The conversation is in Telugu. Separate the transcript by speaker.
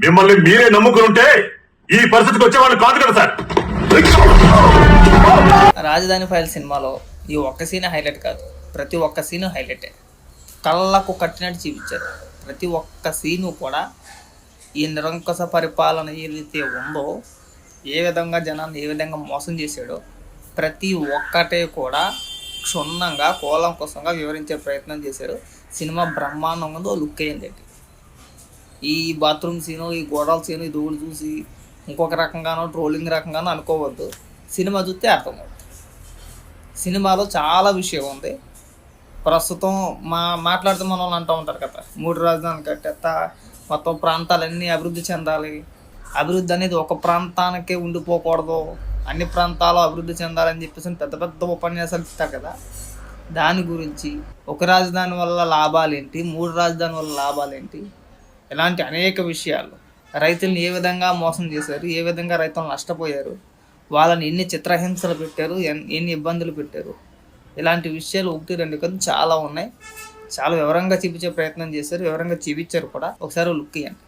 Speaker 1: మిమ్మల్ని మీరే నమ్ముకుంటే ఈ పరిస్థితికి వచ్చేవాళ్ళు కాదు కదా సార్.
Speaker 2: రాజధాని ఫైల్ సినిమాలో ఈ ఒక్క సీన్ హైలైట్ కాదు, ప్రతి ఒక్క సీను హైలైటే. కళ్ళకు కట్టినట్టు చూపించారు. ప్రతి ఒక్క సీను కూడా ఈ నిరంకుశ పరిపాలన ఏదైతే ఉందో, ఏ విధంగా జనాన్ని ఏ విధంగా మోసం చేశాడో ప్రతి ఒక్కటే కూడా క్షుణ్ణంగా కూలంకుశంగా వివరించే ప్రయత్నం చేశారు. సినిమా బ్రహ్మాండంగా ఉందో లుక్ అయ్యింది. ఈ బాత్రూమ్ సీను, ఈ గోడల సీను, ఈ దూడు చూసి ఇంకొక రకంగానో ట్రోలింగ్ రకంగానో అనుకోవద్దు. సినిమా చూస్తే అర్థమవుతుంది. సినిమాలో చాలా విషయం ఉంది. ప్రస్తుతం మాట్లాడుతూ మన వాళ్ళు అంటూ ఉంటారు కదా, 3 రాజధానులు కట్టేస్తా, మొత్తం ప్రాంతాలన్నీ అభివృద్ధి చెందాలి, అభివృద్ధి అనేది ఒక ప్రాంతానికే ఉండిపోకూడదు, అన్ని ప్రాంతాలు అభివృద్ధి చెందాలని చెప్పేసి పెద్ద పెద్ద ఉపన్యాసాలు ఇస్తారు కదా. దాని గురించి ఒక రాజధాని వల్ల లాభాలేంటి, 3 రాజధాని వల్ల లాభాలేంటి, ఇలాంటి అనేక విషయాలు, రైతులను ఏ విధంగా మోసం చేశారు, ఏ విధంగా రైతులు నష్టపోయారు, వాళ్ళని ఎన్ని చిత్రహింసలు పెట్టారు, ఎన్ని ఇబ్బందులు పెట్టారు, ఇలాంటి విషయాలు 1-2 కాదు చాలా ఉన్నాయి. చాలా వివరంగా చూపించే ప్రయత్నం చేశారు, వివరంగా చూపించారు కూడా. ఒకసారి లుక్ ఇవ్వండి.